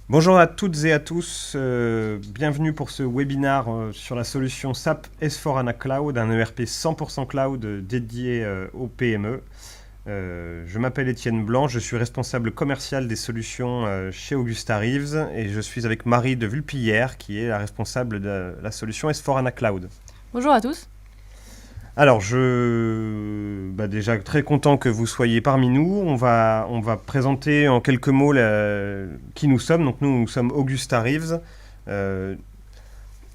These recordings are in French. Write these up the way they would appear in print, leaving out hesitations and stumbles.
Bonjour à toutes et à tous, bienvenue pour ce webinaire sur la solution SAP S4HANA Cloud, un ERP 100% cloud dédié aux PME. Je m'appelle Étienne Blanc, je suis responsable commercial des solutions chez Augusta Reeves et je suis avec Marie de Vulpillière qui est la responsable de la solution S4HANA Cloud. Bonjour à tous. Alors, déjà très content que vous soyez parmi nous. On va présenter en quelques mots qui nous sommes. Donc, nous sommes Augusta Reeves.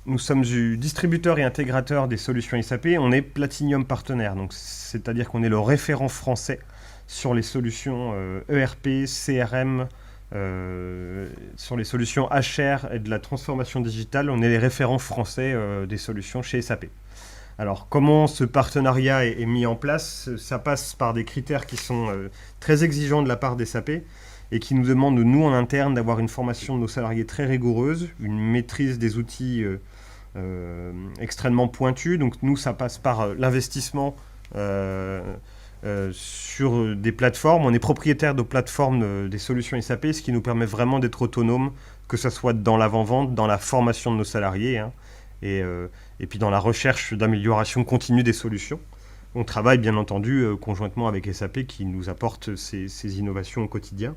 Nous sommes du distributeur et intégrateur des solutions SAP. On est Platinum partenaire. Donc, c'est-à-dire qu'on est le référent français sur les solutions ERP, CRM, sur les solutions HR et de la transformation digitale. On est les référents français des solutions chez SAP. Alors, comment ce partenariat est mis en place? Ça passe par des critères qui sont très exigeants de la part des SAP et qui nous demandent, nous, en interne, d'avoir une formation de nos salariés très rigoureuse, une maîtrise des outils extrêmement pointue. Donc, nous, ça passe par l'investissement sur des plateformes. On est propriétaire de plateformes des solutions SAP, ce qui nous permet vraiment d'être autonome, que ce soit dans l'avant-vente, dans la formation de nos salariés, et puis dans la recherche d'amélioration continue des solutions. On travaille bien entendu conjointement avec SAP qui nous apporte ces innovations au quotidien.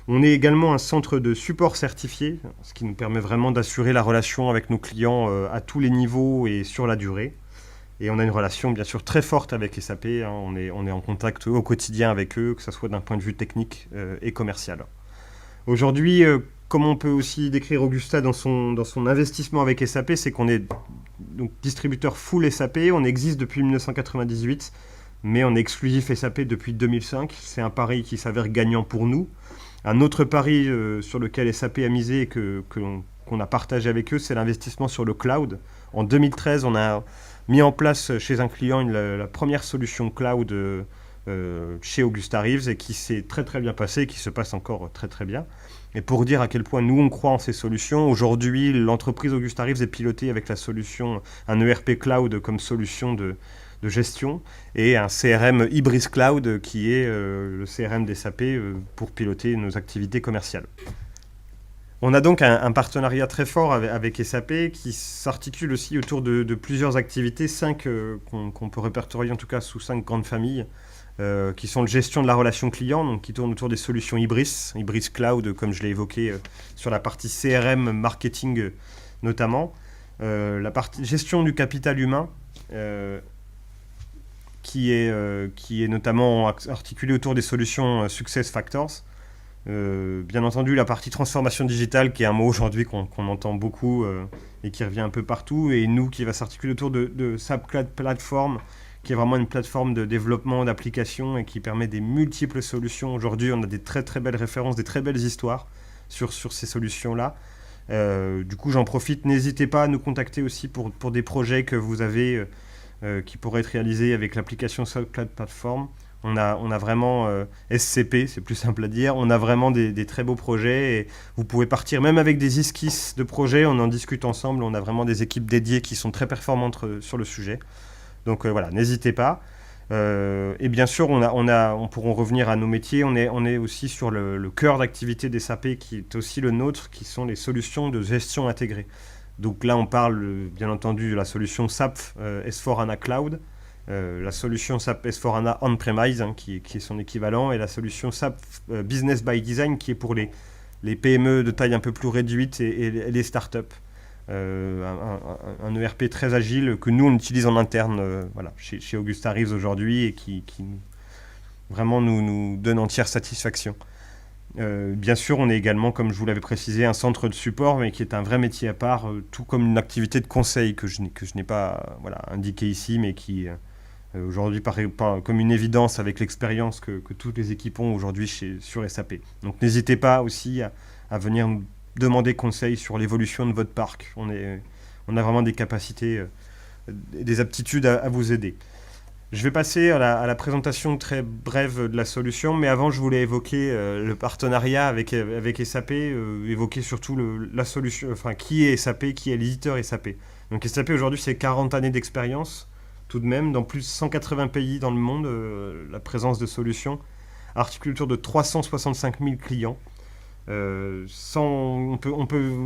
On est également un centre de support certifié, ce qui nous permet vraiment d'assurer la relation avec nos clients à tous les niveaux et sur la durée. Et on a une relation bien sûr très forte avec SAP, on est en contact au quotidien avec eux, que ce soit d'un point de vue technique et commercial. Aujourd'hui, comment on peut aussi décrire Augusta dans son investissement avec SAP, c'est qu'on est donc distributeur full SAP, on existe depuis 1998, mais on est exclusif SAP depuis 2005. C'est un pari qui s'avère gagnant pour nous. Un autre pari sur lequel SAP a misé et qu'on a partagé avec eux, c'est l'investissement sur le cloud. En 2013, on a mis en place chez un client la première solution cloud chez Augusta Reeves et qui s'est très très bien passée et qui se passe encore très très bien. Et pour dire à quel point nous on croit en ces solutions, aujourd'hui l'entreprise Augusta Reeves est pilotée avec la solution, un ERP Cloud comme solution de gestion et un CRM Hybris Cloud qui est le CRM des SAP pour piloter nos activités commerciales. On a donc un partenariat très fort avec SAP qui s'articule aussi autour de plusieurs activités, 5 qu'on peut répertorier en tout cas sous 5 grandes familles. Qui sont de gestion de la relation client, donc qui tournent autour des solutions Hybris Cloud, comme je l'ai évoqué sur la partie CRM, marketing notamment. La partie gestion du capital humain, qui est notamment articulée autour des solutions Success Factors. Bien entendu, la partie transformation digitale, qui est un mot aujourd'hui qu'on entend beaucoup et qui revient un peu partout, et nous, qui va s'articuler autour de SAP Cloud Platform, qui est vraiment une plateforme de développement d'applications et qui permet des multiples solutions. Aujourd'hui, on a des très très belles références, des très belles histoires sur ces solutions-là. Du coup, j'en profite. N'hésitez pas à nous contacter aussi pour des projets que vous avez qui pourraient être réalisés avec l'application SAP Cloud Platform. On a vraiment SCP, c'est plus simple à dire. On a vraiment des très beaux projets et vous pouvez partir même avec des esquisses de projets. On en discute ensemble. On a vraiment des équipes dédiées qui sont très performantes sur le sujet. Donc voilà, n'hésitez pas. Et bien sûr, on pourra revenir à nos métiers. On est aussi sur le cœur d'activité des SAP qui est aussi le nôtre, qui sont les solutions de gestion intégrée. Donc là, on parle bien entendu de la solution SAP S4HANA Cloud, la solution SAP S4HANA On-Premise, qui est son équivalent, et la solution SAP Business by Design, qui est pour les PME de taille un peu plus réduite et les startups. Un ERP très agile que nous on utilise en interne chez Augusta Reeves aujourd'hui et qui vraiment nous donne entière satisfaction. Bien sûr, on est également, comme je vous l'avais précisé, un centre de support, mais qui est un vrai métier à part, tout comme une activité de conseil que je n'ai pas indiqué ici, mais qui aujourd'hui paraît comme une évidence avec l'expérience que toutes les équipes ont aujourd'hui sur SAP. Donc n'hésitez pas aussi à venir nous demander conseil sur l'évolution de votre parc. On a vraiment des capacités, des aptitudes à vous aider. Je vais passer à la présentation très brève de la solution, mais avant, je voulais évoquer le partenariat avec SAP, évoquer surtout la solution, enfin, qui est SAP, qui est l'éditeur SAP. Donc SAP, aujourd'hui, c'est 40 années d'expérience, tout de même, dans plus de 180 pays dans le monde, la présence de solutions, articule autour de 365 000 clients. On peut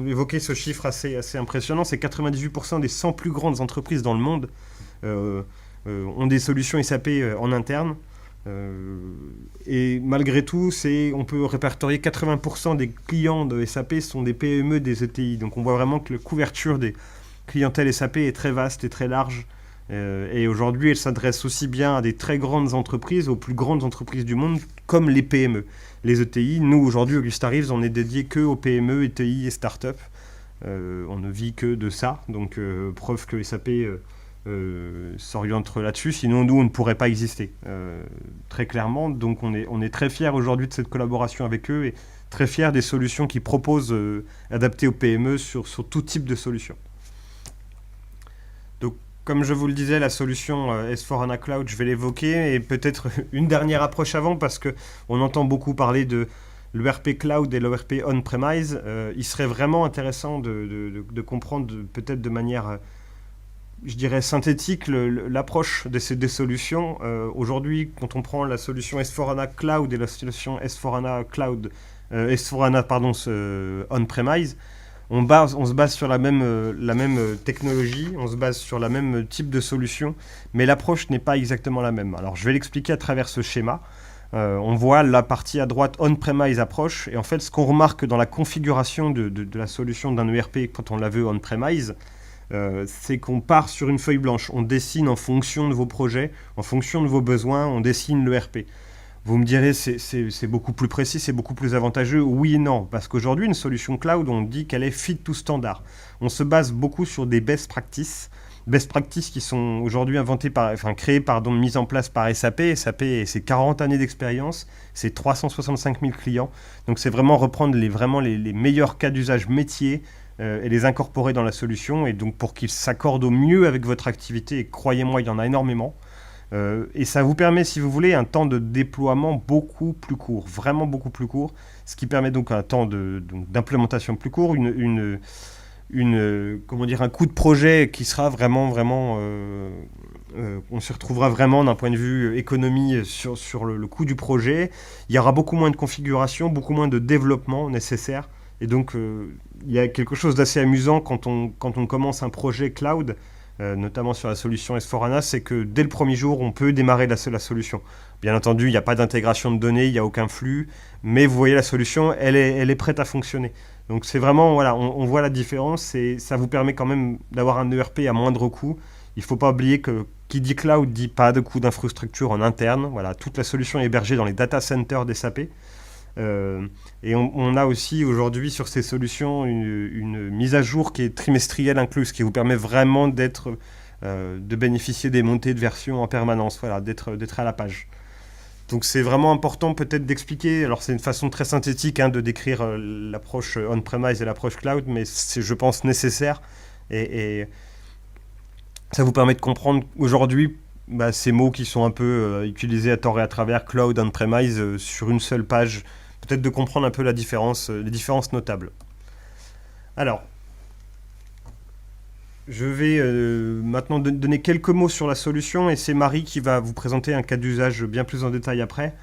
évoquer ce chiffre assez impressionnant, c'est 98% des 100 plus grandes entreprises dans le monde euh, ont des solutions SAP en interne. Et malgré tout, on peut répertorier 80% des clients de SAP sont des PME, des ETI. Donc on voit vraiment que la couverture des clientèles SAP est très vaste et très large. Et aujourd'hui, elle s'adresse aussi bien à des très grandes entreprises, aux plus grandes entreprises du monde, comme les PME. Les ETI, nous aujourd'hui, Augusta Reeves, on est dédié que aux PME, ETI et start-up. On ne vit que de ça, donc preuve que SAP s'oriente là-dessus, sinon nous on ne pourrait pas exister très clairement. Donc on est très fiers aujourd'hui de cette collaboration avec eux et très fiers des solutions qu'ils proposent adaptées aux PME sur tout type de solutions. Donc comme je vous le disais, la solution S4HANA Cloud, je vais l'évoquer et peut-être une dernière approche avant parce qu'on entend beaucoup parler de l'ERP Cloud et l'ERP On-Premise. Il serait vraiment intéressant de comprendre peut-être de manière je dirais, synthétique l'approche de ces deux solutions. Aujourd'hui, quand on prend la solution S4HANA Cloud et la solution S4HANA Cloud, S4HANA, pardon, On-Premise, on se base sur la même technologie, on se base sur la même type de solution, mais l'approche n'est pas exactement la même. Alors, je vais l'expliquer à travers ce schéma. On voit la partie à droite On-Premise approche, et en fait, ce qu'on remarque dans la configuration de la solution d'un ERP quand on la veut On-Premise, c'est qu'on part sur une feuille blanche. On dessine en fonction de vos projets, en fonction de vos besoins, on dessine l'ERP. Vous me direz, c'est beaucoup plus précis, c'est beaucoup plus avantageux. Oui et non, parce qu'aujourd'hui, une solution cloud, on dit qu'elle est fit to standard. On se base beaucoup sur des best practices qui sont aujourd'hui créées, mises en place par SAP. SAP, c'est 40 années d'expérience, c'est 365 000 clients. Donc c'est vraiment reprendre les meilleurs cas d'usage métier et les incorporer dans la solution, et donc pour qu'ils s'accordent au mieux avec votre activité, et croyez-moi, il y en a énormément. Et ça vous permet, si vous voulez, un temps de déploiement beaucoup plus court, vraiment beaucoup plus court, ce qui permet donc un temps d'implémentation plus court, un coût de projet qui sera vraiment, on se retrouvera vraiment d'un point de vue économie sur le coût du projet. Il y aura beaucoup moins de configuration, beaucoup moins de développement nécessaire. Et donc, il y a quelque chose d'assez amusant quand on commence un projet cloud, notamment sur la solution S4HANA, c'est que dès le premier jour, on peut démarrer la solution. Bien entendu, il n'y a pas d'intégration de données, il n'y a aucun flux, mais vous voyez la solution, elle est prête à fonctionner. Donc c'est vraiment, voilà, on voit la différence et ça vous permet quand même d'avoir un ERP à moindre coût. Il ne faut pas oublier que qui dit cloud dit pas de coût d'infrastructure en interne. Voilà, toute la solution est hébergée dans les data centers d'SAP. Et on a aussi aujourd'hui sur ces solutions une mise à jour qui est trimestrielle incluse, qui vous permet vraiment de bénéficier des montées de version en permanence, voilà, d'être à la page. Donc c'est vraiment important peut-être d'expliquer, alors c'est une façon très synthétique de décrire l'approche on-premise et l'approche cloud, mais c'est, je pense, nécessaire et ça vous permet de comprendre aujourd'hui ces mots qui sont un peu utilisés à tort et à travers, cloud, on-premise, sur une seule page, peut-être de comprendre un peu les différences notables. Alors, je vais maintenant donner quelques mots sur la solution et c'est Marie qui va vous présenter un cas d'usage bien plus en détail après.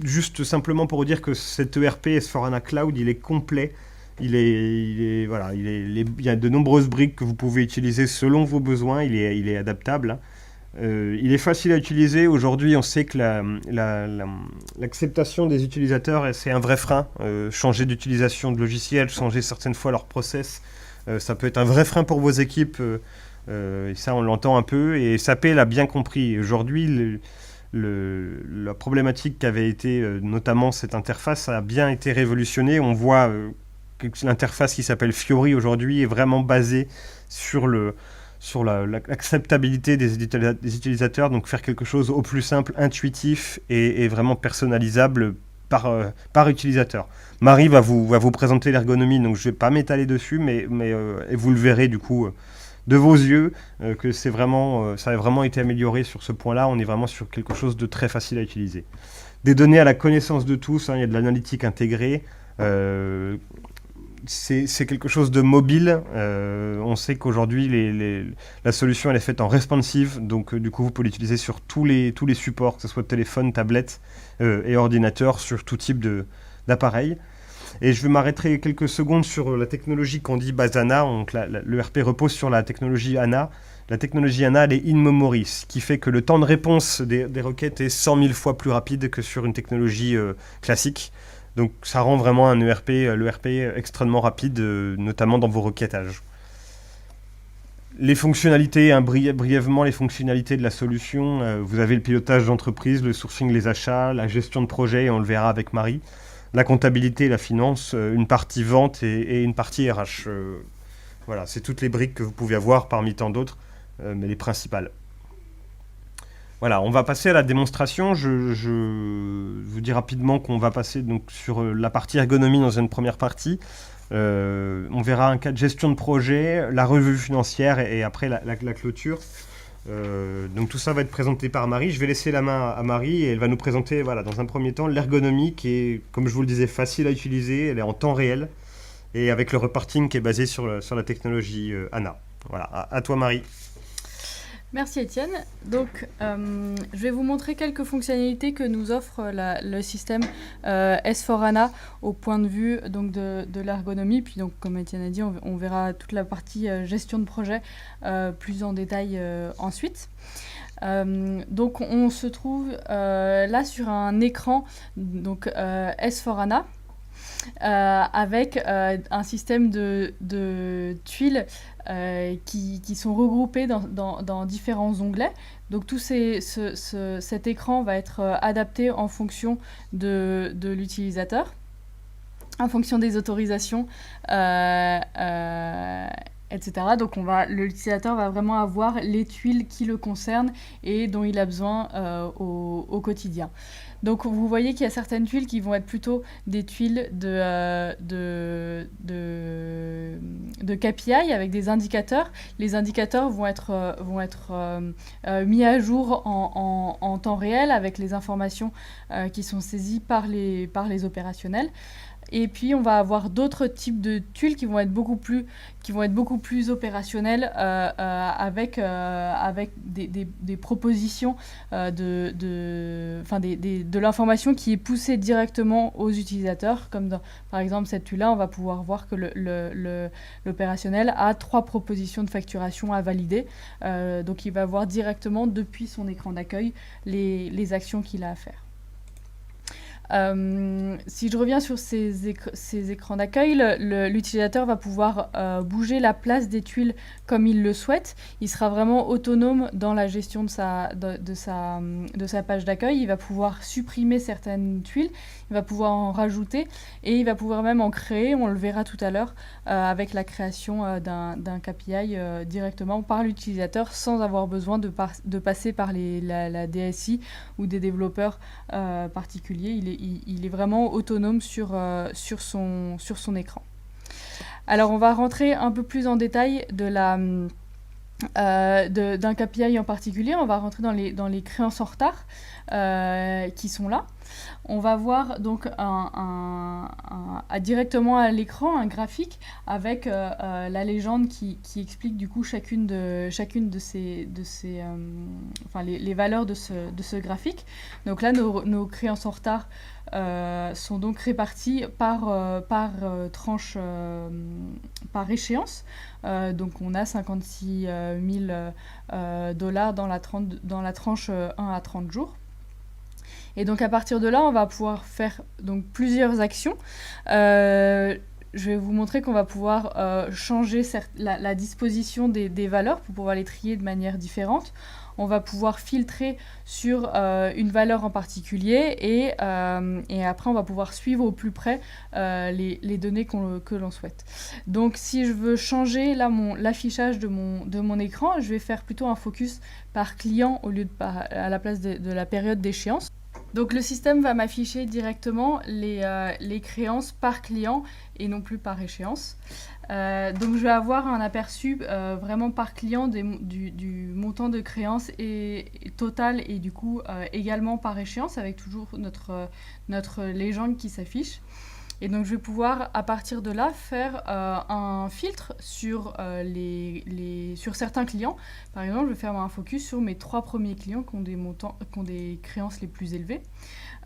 Juste simplement pour vous dire que cet ERP S4HANA Cloud, il est complet. Il y a de nombreuses briques que vous pouvez utiliser selon vos besoins. Il est adaptable. Il est facile à utiliser. Aujourd'hui, on sait que l'acceptation des utilisateurs, c'est un vrai frein. Changer d'utilisation de logiciels, changer certaines fois leur process, ça peut être un vrai frein pour vos équipes. Et ça, on l'entend un peu. Et SAP l'a bien compris. Aujourd'hui, la problématique qu'avait été notamment cette interface a bien été révolutionnée. On voit que l'interface qui s'appelle Fiori aujourd'hui est vraiment basée sur l'acceptabilité des utilisateurs, donc faire quelque chose au plus simple, intuitif et vraiment personnalisable par utilisateur. Marie va vous présenter l'ergonomie, donc je ne vais pas m'étaler dessus, mais vous le verrez du coup de vos yeux que ça a vraiment été amélioré sur ce point-là. On est vraiment sur quelque chose de très facile à utiliser. Des données à la connaissance de tous, il y a de l'analytique intégrée. C'est quelque chose de mobile. On sait qu'aujourd'hui, la solution elle est faite en responsive, donc du coup, vous pouvez l'utiliser sur tous les supports, que ce soit téléphone, tablette et ordinateur, sur tout type d'appareil. Et je m'arrêterai quelques secondes sur la technologie qu'on dit Basana. Donc l'ERP repose sur la technologie ANA. La technologie ANA, elle est in-memory, ce qui fait que le temps de réponse des requêtes est 100 000 fois plus rapide que sur une technologie classique. Donc ça rend vraiment l'ERP extrêmement rapide, notamment dans vos requêtages. Les fonctionnalités, brièvement les fonctionnalités de la solution, vous avez le pilotage d'entreprise, le sourcing, les achats, la gestion de projet, et on le verra avec Marie, la comptabilité et la finance, une partie vente et une partie RH. Voilà, c'est toutes les briques que vous pouvez avoir parmi tant d'autres, mais les principales. Voilà, on va passer à la démonstration. Je vous dis rapidement qu'on va passer donc, sur la partie ergonomie dans une première partie. On verra un cas de gestion de projet, la revue financière et après la clôture. Donc tout ça va être présenté par Marie. Je vais laisser la main à Marie et elle va nous présenter voilà, dans un premier temps l'ergonomie qui est, comme je vous le disais, facile à utiliser. Elle est en temps réel et avec le reporting qui est basé sur la technologie ANA. Voilà, à toi Marie. Merci Étienne. Donc, je vais vous montrer quelques fonctionnalités que nous offre le système S4HANA au point de vue donc, de l'ergonomie. Puis, donc, comme Étienne a dit, on verra toute la partie gestion de projet plus en détail ensuite. Donc, on se trouve là sur un écran donc, S4HANA. Avec un système de tuiles qui sont regroupées dans différents onglets. Donc tout cet écran va être adapté en fonction de l'utilisateur, en fonction des autorisations, etc. Donc l'utilisateur va vraiment avoir les tuiles qui le concernent et dont il a besoin au quotidien. Donc vous voyez qu'il y a certaines tuiles qui vont être plutôt des tuiles de KPI avec des indicateurs. Les indicateurs vont être mis à jour en temps réel avec les informations qui sont saisies par les opérationnels. Et puis, on va avoir d'autres types de tuiles qui vont être beaucoup plus opérationnelles avec des propositions de l'information qui est poussée directement aux utilisateurs. Comme par exemple, cette tuile-là, on va pouvoir voir que l'opérationnel a 3 propositions de facturation à valider. Donc, il va voir directement depuis son écran d'accueil les actions qu'il a à faire. Si je reviens sur ces écrans d'accueil, l'utilisateur va pouvoir bouger la place des tuiles comme il le souhaite. Il sera vraiment autonome dans la gestion de sa page d'accueil. Il va pouvoir supprimer certaines tuiles, il va pouvoir en rajouter et il va pouvoir même en créer, on le verra tout à l'heure, avec la création d'un KPI directement par l'utilisateur sans avoir besoin de passer par la DSI ou des développeurs particuliers. Il est vraiment autonome sur son écran. Alors, on va rentrer un peu plus en détail d'un KPI en particulier. On va rentrer dans les créances en retard qui sont là. On va voir donc directement à l'écran un graphique avec la légende qui explique du coup chacune de ces les valeurs de ce graphique. Donc là, nos créances en retard sont donc réparties par tranche, par échéance. Donc on a 56 000 $ dans la tranche 1 à 30 jours. Et donc à partir de là, on va pouvoir faire donc, plusieurs actions. Je vais vous montrer qu'on va pouvoir changer la disposition des valeurs pour pouvoir les trier de manière différente. On va pouvoir filtrer sur une valeur en particulier et après on va pouvoir suivre au plus près les données que l'on souhaite. Donc si je veux changer l'affichage de mon écran, je vais faire plutôt un focus par client au lieu à la place de la période d'échéance. Donc le système va m'afficher directement les créances par client et non plus par échéance. Donc je vais avoir un aperçu vraiment par client du montant de créance total et du coup également par échéance avec toujours notre légende qui s'affiche. Et donc je vais pouvoir à partir de là faire un filtre sur certains clients. Par exemple, je vais faire un focus sur mes 3 premiers clients qui ont des créances les plus élevées.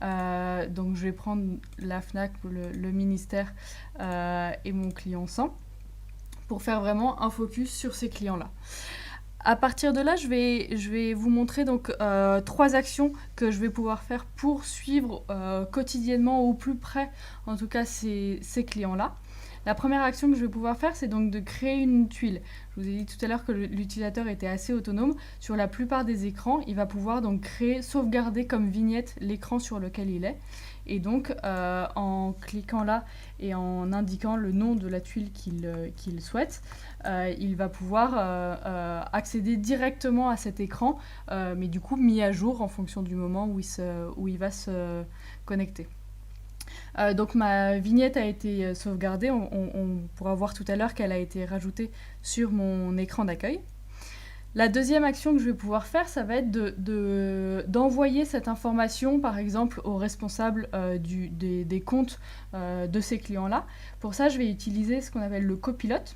Donc je vais prendre la FNAC, le ministère et mon client 100 pour faire vraiment un focus sur ces clients-là. À partir de là, je vais vous montrer donc 3 actions que je vais pouvoir faire pour suivre quotidiennement au plus près, en tout cas ces clients-là. La première action que je vais pouvoir faire, c'est donc de créer une tuile. Je vous ai dit tout à l'heure que l'utilisateur était assez autonome. Sur la plupart des écrans, il va pouvoir donc sauvegarder comme vignette l'écran sur lequel il est. Et donc, en cliquant là et en indiquant le nom de la tuile qu'il souhaite, il va pouvoir accéder directement à cet écran, mais du coup mis à jour en fonction du moment où il va se connecter. Donc ma vignette a été sauvegardée, on pourra voir tout à l'heure qu'elle a été rajoutée sur mon écran d'accueil. La deuxième action que je vais pouvoir faire, ça va être d'envoyer cette information, par exemple, aux responsables des comptes de ces clients-là. Pour ça, je vais utiliser ce qu'on appelle le copilote.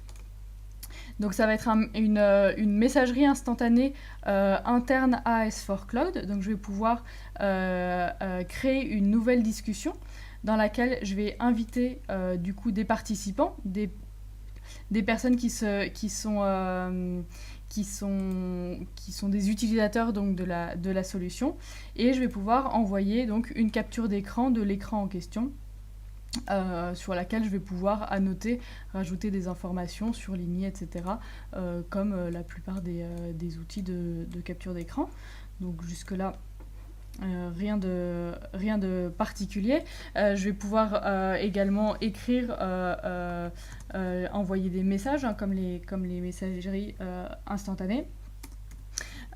Donc ça va être une messagerie instantanée interne à S4 Cloud. Donc je vais pouvoir créer une nouvelle discussion dans laquelle je vais inviter du coup des participants, des personnes qui sont des utilisateurs donc de la solution, et je vais pouvoir envoyer donc une capture d'écran de l'écran en question sur laquelle je vais pouvoir annoter, rajouter des informations, surligner, etc. Comme la plupart des outils de capture d'écran. Donc jusque-là, rien de particulier. Je vais pouvoir également écrire, envoyer des messages, comme les messageries instantanées.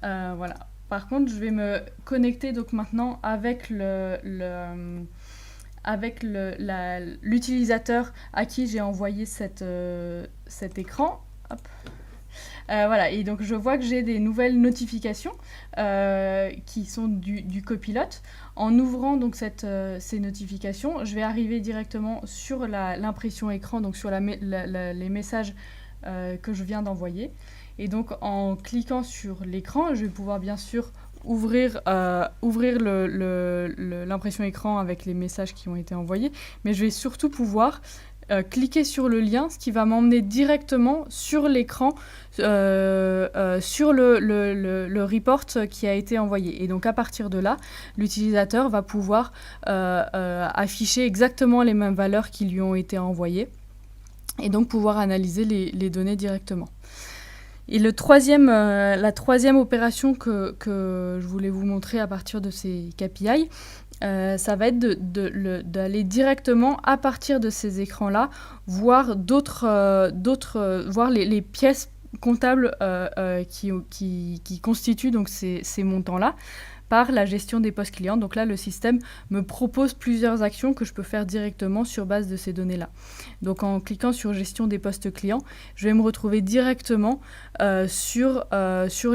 Voilà. Par contre, je vais me connecter donc maintenant avec l'utilisateur à qui j'ai envoyé cet écran. Hop. Voilà, et donc je vois que j'ai des nouvelles notifications qui sont du copilote. En ouvrant donc ces notifications, je vais arriver directement sur l'impression écran, donc sur les messages que je viens d'envoyer. Et donc en cliquant sur l'écran, je vais pouvoir bien sûr ouvrir l'impression écran avec les messages qui ont été envoyés, mais je vais surtout pouvoir cliquer sur le lien, ce qui va m'emmener directement sur l'écran, sur le report qui a été envoyé. Et donc à partir de là, l'utilisateur va pouvoir afficher exactement les mêmes valeurs qui lui ont été envoyées, et donc pouvoir analyser les données directement. Et la troisième opération que je voulais vous montrer à partir de ces KPI, ça va être d'aller directement à partir de ces écrans-là, voir voir les pièces comptables qui constituent donc ces montants-là, par la gestion des postes clients. Donc là, le système me propose plusieurs actions que je peux faire directement sur base de ces données-là. Donc en cliquant sur gestion des postes clients, je vais me retrouver directement sur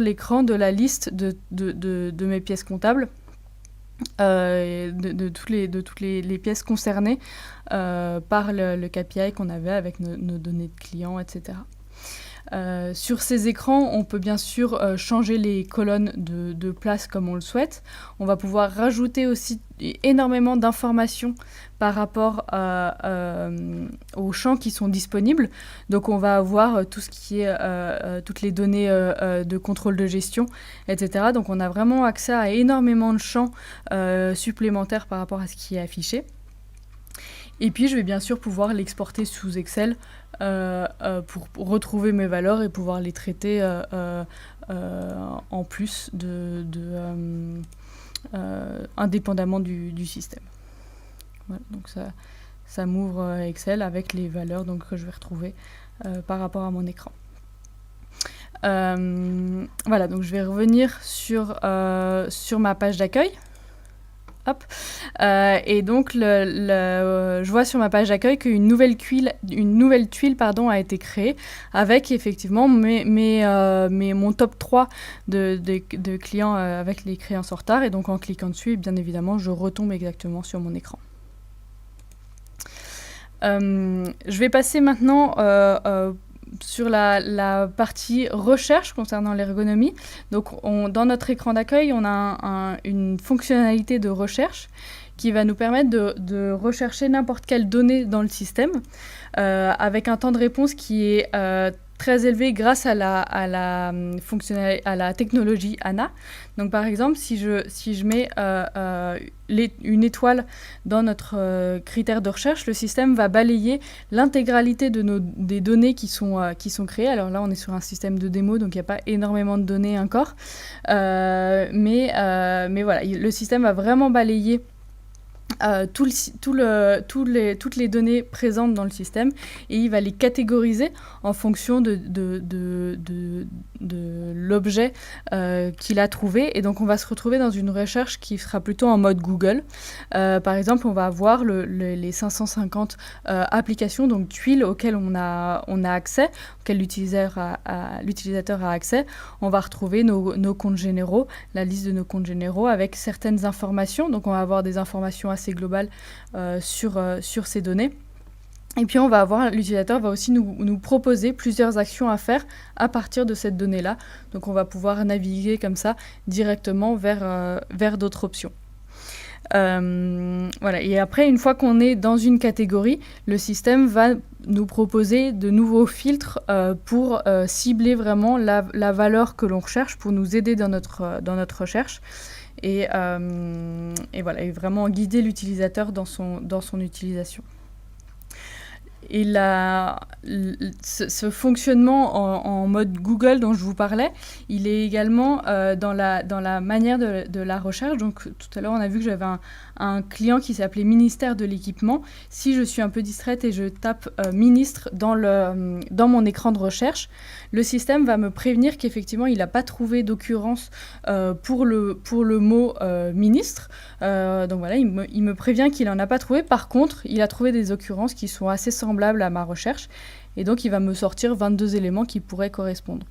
l'écran de la liste de mes pièces comptables, de toutes les pièces concernées par le KPI qu'on avait avec nos données de clients, etc. Sur ces écrans, on peut bien sûr changer les colonnes de place comme on le souhaite. On va pouvoir rajouter aussi énormément d'informations par rapport aux champs qui sont disponibles. Donc on va avoir tout ce qui est toutes les données de contrôle de gestion, etc. Donc on a vraiment accès à énormément de champs supplémentaires par rapport à ce qui est affiché. Et puis je vais bien sûr pouvoir l'exporter sous Excel pour retrouver mes valeurs et pouvoir les traiter en plus indépendamment du système. Voilà, donc ça m'ouvre Excel avec les valeurs donc, que je vais retrouver par rapport à mon écran. Voilà, donc je vais revenir sur ma page d'accueil. Hop. Et donc, je vois sur ma page d'accueil qu'une nouvelle tuile a été créée avec effectivement mon top 3 de clients avec les créances en retard. Et donc, en cliquant dessus, bien évidemment, je retombe exactement sur mon écran. Je vais passer maintenant sur la partie recherche concernant l'ergonomie. Donc, dans notre écran d'accueil, on a une fonctionnalité de recherche qui va nous permettre de rechercher n'importe quelle donnée dans le système avec un temps de réponse qui est très élevé grâce à la technologie ANA. Donc par exemple, si je mets une étoile dans notre critère de recherche, le système va balayer l'intégralité des données qui sont créées. Alors là, on est sur un système de démo, donc il n'y a pas énormément de données encore. Mais voilà, le système va vraiment balayer toutes les données présentes dans le système et il va les catégoriser en fonction de l'objet qu'il a trouvé. Et donc, on va se retrouver dans une recherche qui sera plutôt en mode Google. Par exemple, on va avoir les 550 applications, donc tuiles auxquelles on a accès, auxquelles l'utilisateur a accès. On va retrouver nos comptes généraux, la liste de nos comptes généraux avec certaines informations. Donc, on va avoir des informations assez globales sur ces données. Et puis l'utilisateur va aussi nous proposer plusieurs actions à faire à partir de cette donnée-là. Donc on va pouvoir naviguer comme ça directement vers d'autres options. Voilà. Et après, une fois qu'on est dans une catégorie, le système va nous proposer de nouveaux filtres pour cibler vraiment la valeur que l'on recherche, pour nous aider dans notre recherche. Et voilà, et vraiment guider l'utilisateur dans son utilisation. Et ce fonctionnement en mode Google dont je vous parlais, il est également dans la manière de la recherche. Donc tout à l'heure, on a vu que j'avais un client qui s'appelait Ministère de l'équipement. Si je suis un peu distraite et je tape ministre dans mon écran de recherche, le système va me prévenir qu'effectivement, il n'a pas trouvé d'occurrence pour le mot ministre. Donc voilà, il me prévient qu'il n'en a pas trouvé. Par contre, il a trouvé des occurrences qui sont assez semblables à ma recherche. Et donc, il va me sortir 22 éléments qui pourraient correspondre.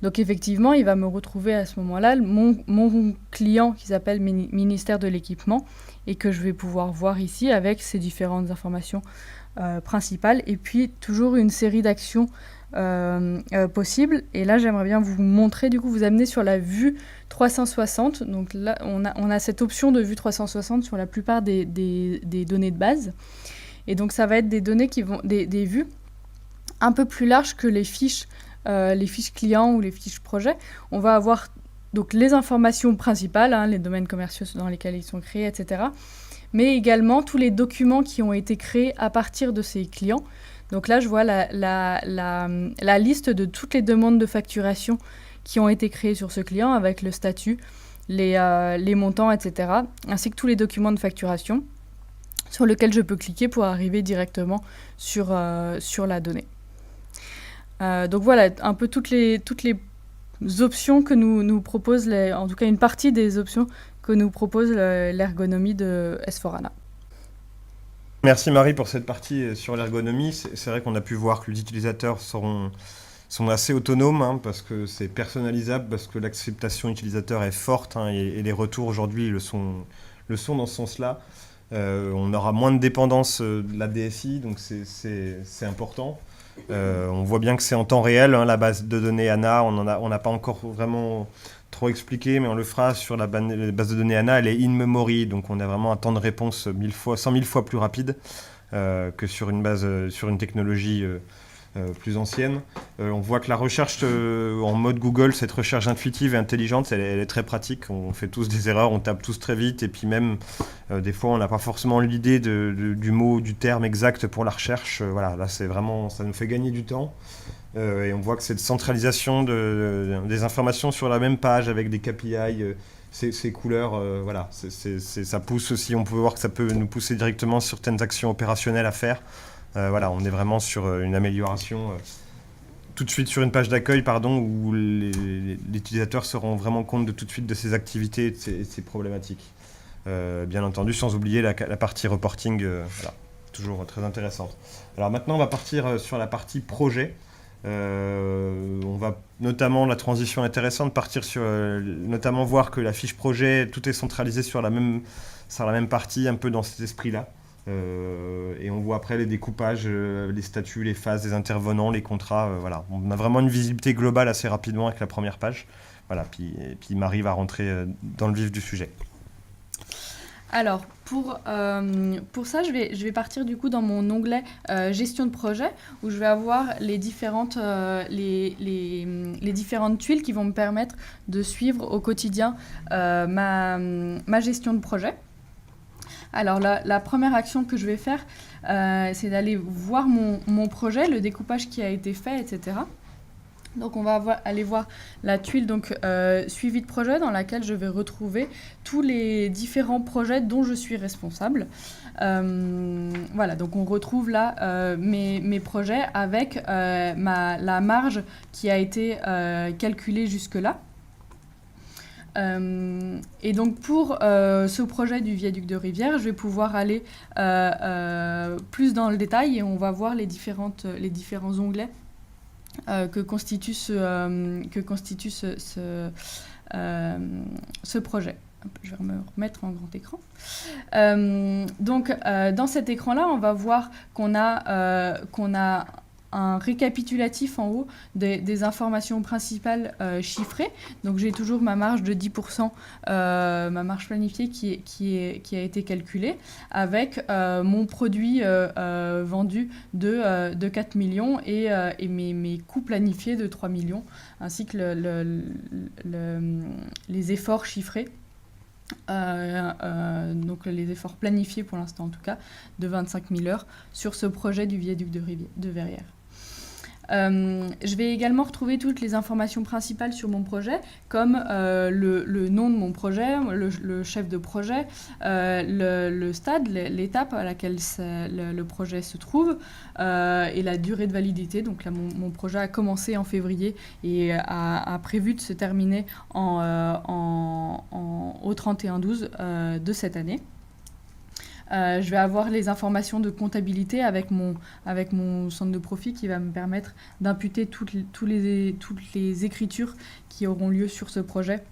Donc, effectivement, il va me retrouver à ce moment-là mon client qui s'appelle Ministère de l'équipement et que je vais pouvoir voir ici avec ces différentes informations principales. Et puis, toujours une série d'actions possibles. Et là, j'aimerais bien vous montrer, du coup, vous amener sur la vue 360. Donc là, on a cette option de vue 360 sur la plupart des données de base. Et donc, ça va être des données des vues un peu plus larges que les fiches clients ou les fiches projets. On va avoir donc les informations principales, les domaines commerciaux dans lesquels ils sont créés, etc. Mais également tous les documents qui ont été créés à partir de ces clients. Donc là, je vois la liste de toutes les demandes de facturation qui ont été créées sur ce client avec le statut, les montants, etc. Ainsi que tous les documents de facturation sur lequel je peux cliquer pour arriver directement sur la donnée. Donc voilà, un peu toutes les options que nous propose, en tout cas une partie des options que nous propose l'ergonomie de S4HANA. Merci Marie pour cette partie sur l'ergonomie. C'est vrai qu'on a pu voir que les utilisateurs sont assez autonomes parce que c'est personnalisable, parce que l'acceptation utilisateur est forte et les retours aujourd'hui le sont dans ce sens-là. On aura moins de dépendance de la DSI, donc c'est important. On voit bien que c'est en temps réel, la base de données ANA, on n'a pas encore vraiment trop expliqué, mais on le fera sur la base de données ANA, elle est in memory, donc on a vraiment un temps de réponse 100 000 fois plus rapide que sur une technologie plus ancienne. On voit que la recherche en mode Google, cette recherche intuitive et intelligente, elle est très pratique. On fait tous des erreurs, on tape tous très vite et puis même des fois on n'a pas forcément l'idée du mot, du terme exact pour la recherche. Voilà, là c'est vraiment, ça nous fait gagner du temps. Et on voit que cette centralisation des informations sur la même page avec des KPI, ces couleurs, voilà, ça pousse aussi, on peut voir que ça peut nous pousser directement sur certaines actions opérationnelles à faire. Voilà, on est vraiment sur une amélioration tout de suite sur une page d'accueil, où les utilisateurs se rendent vraiment compte de tout de suite de ces activités et de ces problématiques. Bien entendu, sans oublier la partie reporting, voilà, toujours très intéressante. Alors maintenant, on va partir sur la partie projet. On va notamment, la transition intéressante, partir sur notamment voir que la fiche projet, tout est centralisé sur la même partie, un peu dans cet esprit-là. Et on voit après les découpages, les statuts, les phases des intervenants, les contrats. Voilà. On a vraiment une visibilité globale assez rapidement avec la première page. Voilà. Puis Marie va rentrer dans le vif du sujet. Alors, pour ça, je vais partir du coup dans mon onglet gestion de projet, où je vais avoir les différentes tuiles qui vont me permettre de suivre au quotidien ma gestion de projet. Alors, la première action que je vais faire, c'est d'aller voir mon projet, le découpage qui a été fait, etc. Donc on va aller voir la tuile suivi de projet, dans laquelle je vais retrouver tous les différents projets dont je suis responsable. Voilà, donc on retrouve là mes projets avec la marge qui a été calculée jusque-là. Et donc pour ce projet du viaduc de Rivière, je vais pouvoir aller plus dans le détail, et on va voir les différents onglets que constitue ce projet. Je vais me remettre en grand écran. Dans cet écran-là, on va voir qu'on a un récapitulatif en haut des informations principales chiffrées. Donc j'ai toujours ma marge de 10%, ma marge planifiée qui a été calculée, avec mon produit vendu de 4 millions et mes coûts planifiés de 3 millions, ainsi que les efforts chiffrés. Donc les efforts planifiés pour l'instant en tout cas, de 25 000 heures sur ce projet du viaduc de Verrières. Je vais également retrouver toutes les informations principales sur mon projet, comme le nom de mon projet, le chef de projet, le stade, l'étape à laquelle le projet se trouve, et la durée de validité. Donc là, mon projet a commencé en février et a prévu de se terminer au 31/12 de cette année. Je vais avoir les informations de comptabilité avec mon centre de profit, qui va me permettre d'imputer toutes les écritures qui auront lieu sur ce projet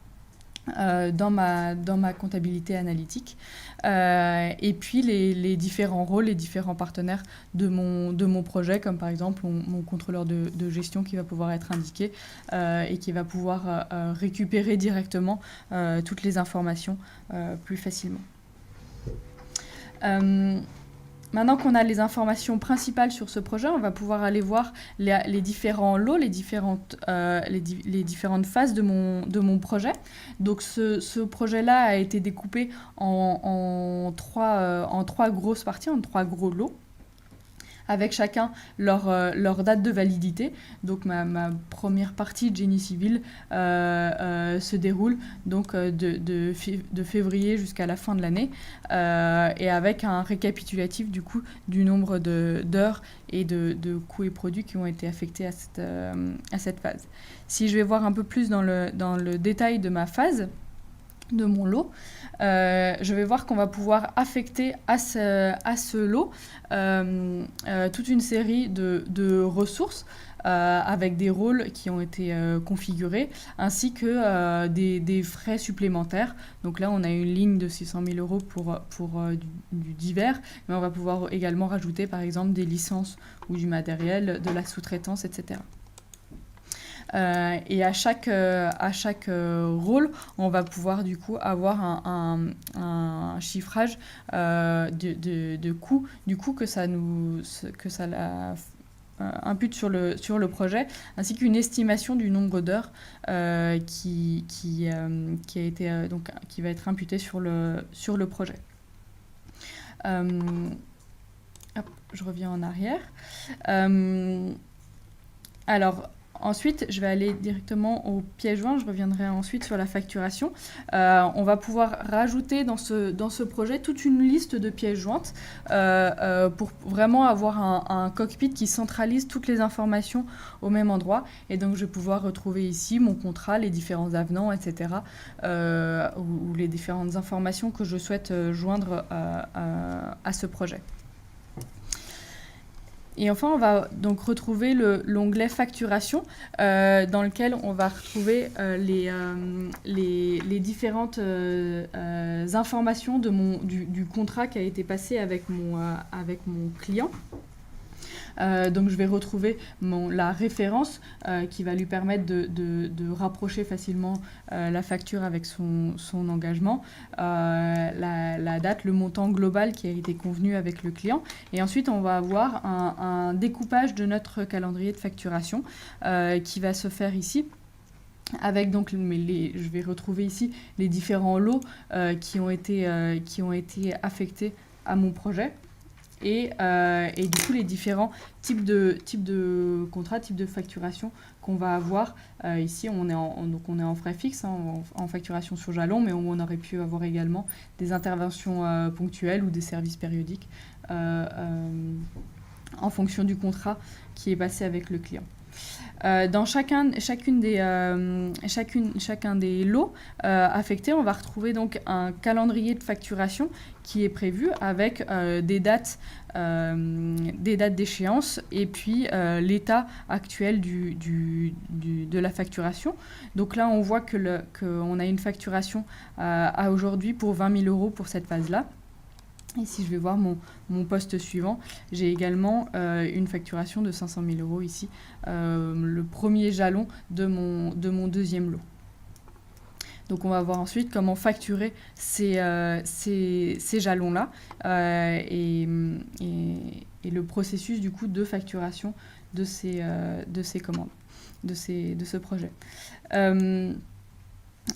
dans ma comptabilité analytique. Et puis les différents rôles, les différents partenaires de mon projet, comme par exemple mon contrôleur de gestion, qui va pouvoir être indiqué et qui va pouvoir récupérer directement toutes les informations plus facilement. Maintenant qu'on a les informations principales sur ce projet, on va pouvoir aller voir les différents lots, les différentes phases de mon projet. Donc ce projet-là a été découpé en trois grosses parties, en 3 gros lots, avec chacun leur date de validité. Donc ma première partie de génie civil se déroule donc de février jusqu'à la fin de l'année, et avec un récapitulatif du coup du nombre d'heures et de coûts et produits qui ont été affectés à cette phase. Si je vais voir un peu plus dans le détail de ma phase, de mon lot, je vais voir qu'on va pouvoir affecter à ce lot toute une série de ressources avec des rôles qui ont été configurés, ainsi que des frais supplémentaires. Donc là, on a une ligne de 600 000 euros pour du divers, mais on va pouvoir également rajouter par exemple des licences ou du matériel, de la sous-traitance, etc. Et à chaque rôle, on va pouvoir du coup avoir un chiffrage de coûts, du coup que ça impute sur le projet, ainsi qu'une estimation du nombre d'heures qui va être imputé sur le projet. Je reviens en arrière. Alors, ensuite, je vais aller directement aux pièces jointes. Je reviendrai ensuite sur la facturation. On va pouvoir rajouter dans ce projet toute une liste de pièces jointes pour vraiment avoir un cockpit qui centralise toutes les informations au même endroit. Et donc, je vais pouvoir retrouver ici mon contrat, les différents avenants, etc. Ou les différentes informations que je souhaite joindre à ce projet. Et enfin, on va donc retrouver l'onglet facturation, dans lequel on va retrouver les différentes informations du contrat qui a été passé avec mon client. Donc je vais retrouver la référence qui va lui permettre de rapprocher facilement la facture avec son engagement, la date, le montant global qui a été convenu avec le client. Et ensuite, on va avoir un découpage de notre calendrier de facturation qui va se faire ici. Avec donc, je vais retrouver ici les différents lots qui ont été affectés à mon projet. Et du coup, les différents types de contrats, types de facturation qu'on va avoir. Ici, on est en frais fixes, en facturation sur jalon, mais on aurait pu avoir également des interventions ponctuelles ou des services périodiques en fonction du contrat qui est passé avec le client. Dans chacun des lots affectés, on va retrouver donc un calendrier de facturation qui est prévu avec des dates d'échéance et puis l'état actuel de la facturation. Donc là, on voit qu'on a une facturation à aujourd'hui pour 20 000 € pour cette phase-là. Et si je vais voir mon poste suivant, j'ai également une facturation de 500 000 € ici, le premier jalon de mon deuxième lot. Donc on va voir ensuite comment facturer ces jalons-là et le processus du coup de facturation de ces commandes, de ce projet.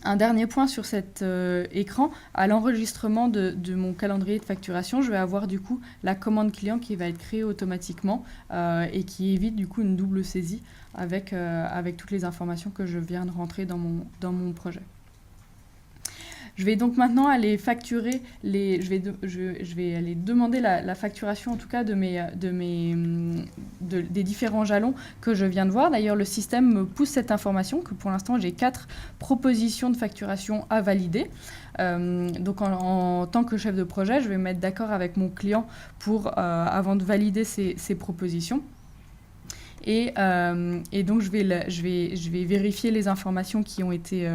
Un dernier point sur cet écran, à l'enregistrement de mon calendrier de facturation, je vais avoir du coup la commande client qui va être créée automatiquement et qui évite du coup une double saisie avec toutes les informations que je viens de rentrer dans mon projet. Je vais donc maintenant aller facturer je vais aller demander la facturation en tout cas des différents jalons que je viens de voir. D'ailleurs, le système me pousse cette information que pour l'instant j'ai 4 propositions de facturation à valider. Donc en tant que chef de projet, je vais me mettre d'accord avec mon client avant de valider ces propositions. Et donc je vais vérifier les informations qui ont été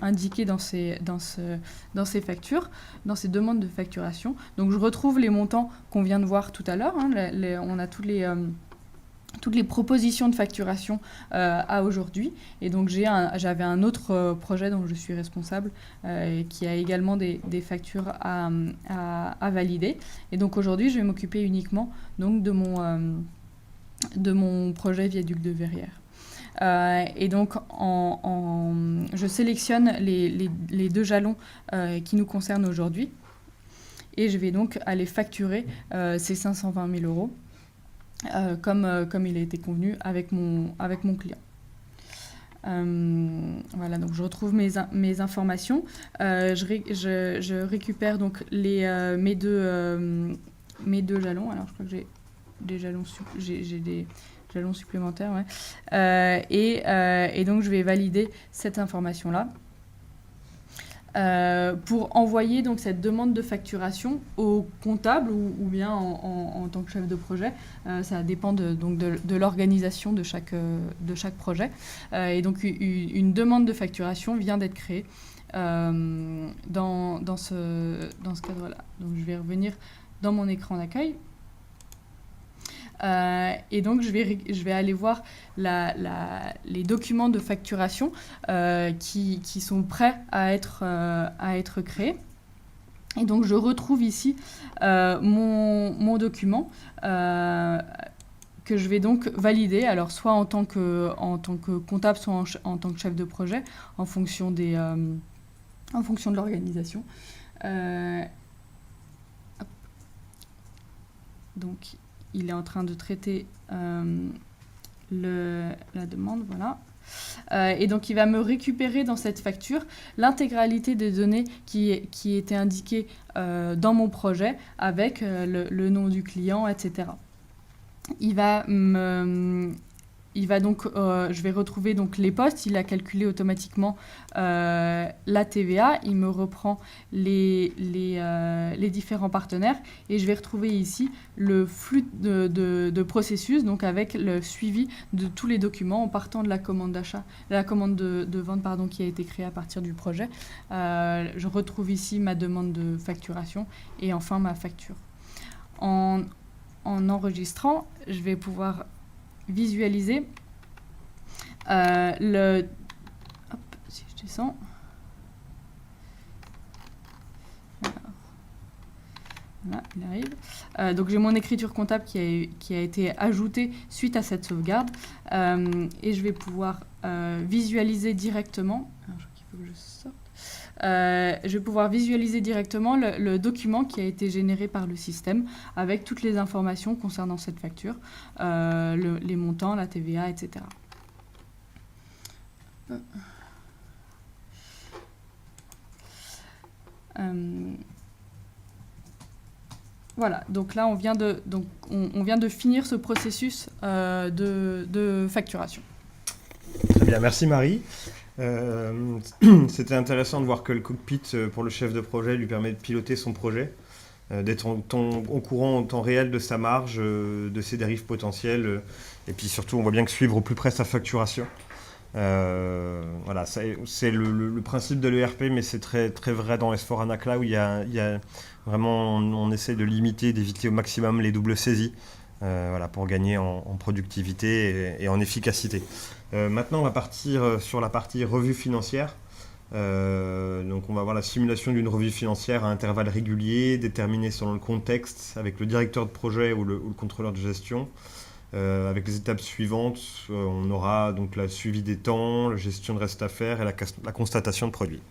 indiquées dans ces factures, dans ces demandes de facturation. Donc je retrouve les montants qu'on vient de voir tout à l'heure. On a toutes les propositions de facturation à aujourd'hui. Et donc j'avais un autre projet dont je suis responsable qui a également des factures à valider. Et donc aujourd'hui, je vais m'occuper uniquement donc, de mon projet Viaduc de Verrières. Et donc, je sélectionne les 2 jalons qui nous concernent aujourd'hui. Et je vais donc aller facturer ces 520 000 € comme il a été convenu avec mon client. Voilà, donc je retrouve mes informations. Je récupère donc mes deux jalons. Alors, je crois que j'ai des jalons supplémentaires, ouais. Et donc je vais valider cette information-là pour envoyer donc cette demande de facturation au comptable ou bien en tant que chef de projet. Ça dépend de l'organisation de chaque projet. Et donc une demande de facturation vient d'être créée dans ce cadre-là. Donc je vais revenir dans mon écran d'accueil. Et donc je vais aller voir les documents de facturation qui sont prêts à être créés. Et donc je retrouve ici mon document que je vais donc valider, alors soit en tant que comptable, soit en tant que chef de projet, en fonction de l'organisation. Donc il est en train de traiter la demande, voilà. Et donc, il va me récupérer dans cette facture l'intégralité des données qui étaient indiquées dans mon projet avec le nom du client, etc. Je vais retrouver donc les postes. Il a calculé automatiquement la TVA. Il me reprend les différents partenaires et je vais retrouver ici le flux de processus, donc avec le suivi de tous les documents en partant de la commande d'achat, la commande de vente qui a été créée à partir du projet. Je retrouve ici ma demande de facturation et enfin ma facture. En en enregistrant, je vais pouvoir visualiser le... Hop, si je descends... Voilà, il arrive. Donc j'ai mon écriture comptable qui a été ajoutée suite à cette sauvegarde. Et je vais pouvoir visualiser directement... Alors, je crois qu'il faut que je sorte. Je vais pouvoir visualiser directement le document qui a été généré par le système avec toutes les informations concernant cette facture, les montants, la TVA, etc. Voilà, donc là on vient de finir ce processus de facturation. Très bien, merci Marie. C'était intéressant de voir que le cockpit pour le chef de projet lui permet de piloter son projet, d'être au courant en temps réel de sa marge, de ses dérives potentielles, et puis surtout on voit bien que suivre au plus près sa facturation. Voilà, c'est le principe de l'ERP, mais c'est très, très vrai dans S4HANA Cloud où il y a vraiment, on essaie de limiter, d'éviter au maximum les doubles saisies. Voilà, pour gagner en productivité et en efficacité. Maintenant, on va partir sur la partie revue financière. Donc, on va voir la simulation d'une revue financière à intervalles réguliers, déterminée selon le contexte, avec le directeur de projet ou le contrôleur de gestion. Avec les étapes suivantes, on aura donc la suivi des temps, la gestion de reste à faire et la constatation de produits.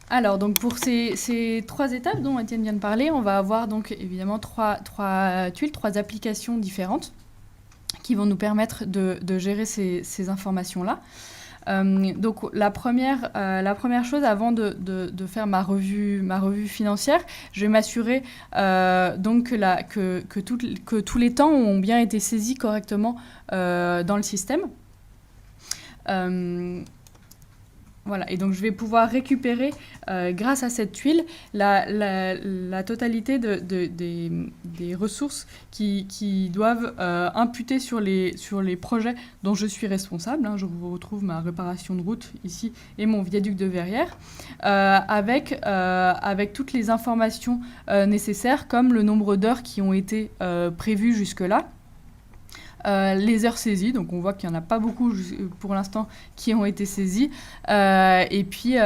Alors, donc pour ces 3 étapes dont Étienne vient de parler, on va avoir donc évidemment trois tuiles, 3 applications différentes qui vont nous permettre de gérer ces informations-là. Donc la première chose, avant de faire ma revue financière, je vais m'assurer donc que tous les temps ont bien été saisis correctement dans le système. Voilà, et donc je vais pouvoir récupérer, grâce à cette tuile, la totalité des ressources qui doivent imputer sur les projets dont je suis responsable. Je vous retrouve ma réparation de route ici et mon viaduc de Verrières, avec toutes les informations nécessaires, comme le nombre d'heures qui ont été prévues jusque-là. Les heures saisies, donc on voit qu'il n'y en a pas beaucoup pour l'instant qui ont été saisies, et puis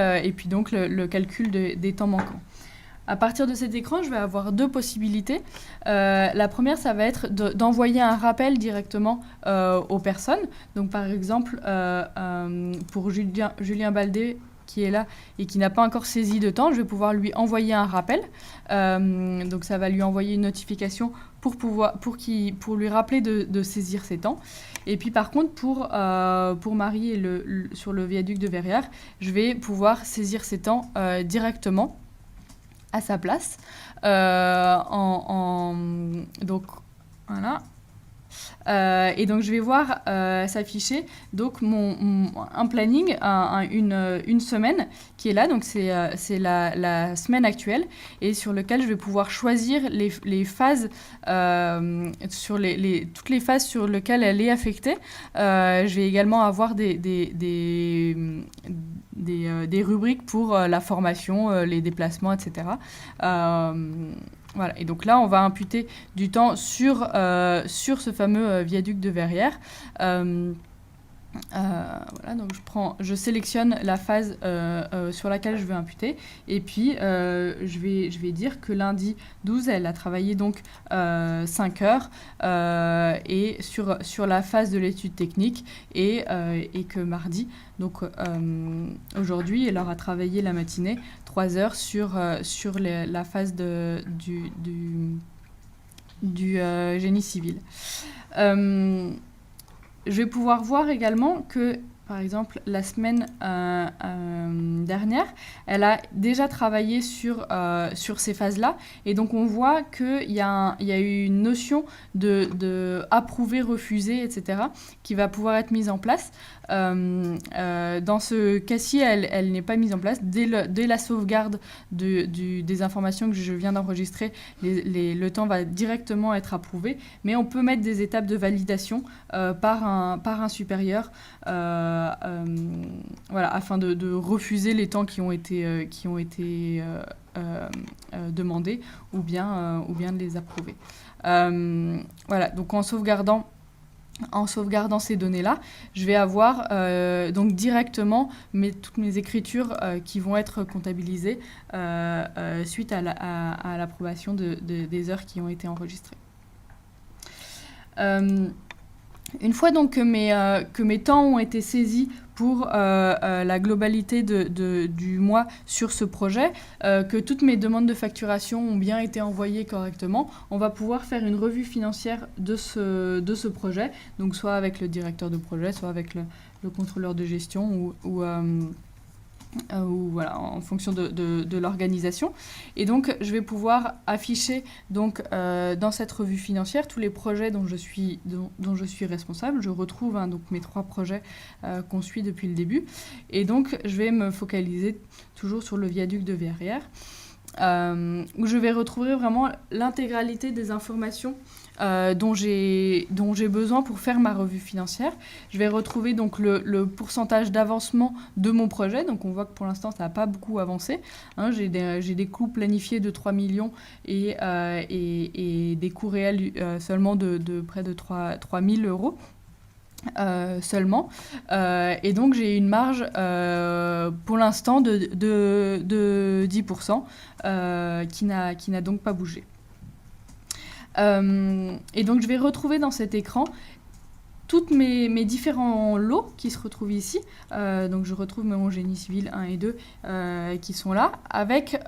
donc le calcul des temps manquants. À partir de cet écran, je vais avoir 2 possibilités. La première, ça va être d'envoyer un rappel directement aux personnes. Donc par exemple, pour Julien Baldé, qui est là et qui n'a pas encore saisi de temps, je vais pouvoir lui envoyer un rappel. Donc ça va lui envoyer une notification pour lui rappeler de saisir ses temps. Et puis par contre, pour Marie sur le viaduc de Verrières, je vais pouvoir saisir ses temps directement à sa place. Donc voilà. Et donc je vais voir s'afficher donc un planning, une semaine qui est là, donc c'est la semaine actuelle, et sur lequel je vais pouvoir choisir les phases, toutes les phases sur lesquelles elle est affectée. Je vais également avoir des rubriques pour la formation, les déplacements, etc. Voilà, et donc là, on va imputer du temps sur ce fameux viaduc de Verrières. Voilà, donc je sélectionne la phase sur laquelle je veux imputer, et puis je vais dire que lundi 12, elle a travaillé donc 5 heures et sur la phase de l'étude technique, et que mardi, donc aujourd'hui, elle aura travaillé la matinée 3 heures sur la phase du génie civil. Je vais pouvoir voir également que, par exemple, la semaine dernière, elle a déjà travaillé sur ces phases-là. Et donc, on voit qu'il y a eu une notion de approuver, refuser, etc., qui va pouvoir être mise en place. Dans ce cas-ci, elle n'est pas mise en place. Dès la sauvegarde des informations que je viens d'enregistrer, le temps va directement être approuvé. Mais on peut mettre des étapes de validation par un supérieur voilà, afin de refuser les temps qui ont été demandés ou bien de les approuver. Voilà, donc en sauvegardant ces données-là, je vais avoir donc directement toutes mes écritures qui vont être comptabilisées suite à l'approbation des heures qui ont été enregistrées. Une fois donc que mes temps ont été saisis pour la globalité du mois sur ce projet, que toutes mes demandes de facturation ont bien été envoyées correctement, on va pouvoir faire une revue financière de ce projet, donc soit avec le directeur de projet, soit avec le contrôleur de gestion ou voilà, en fonction de l'organisation. Et donc, je vais pouvoir afficher donc, dans cette revue financière tous les projets dont je suis responsable. Je retrouve donc, mes 3 projets qu'on suit depuis le début. Et donc, je vais me focaliser toujours sur le viaduc de Verrières, où je vais retrouver vraiment l'intégralité des informations dont j'ai besoin pour faire ma revue financière. Je vais retrouver donc le pourcentage d'avancement de mon projet. Donc on voit que pour l'instant, ça n'a pas beaucoup avancé. Hein, j'ai des coûts planifiés de 3 millions et des coûts réels seulement de près de 3 000 euros. Seulement. Et donc, j'ai une marge pour l'instant de 10% qui n'a donc pas bougé. Et donc, je vais retrouver dans cet écran toutes mes différents lots qui se retrouvent ici. Donc, je retrouve mon génie civil 1 et 2 qui sont là, avec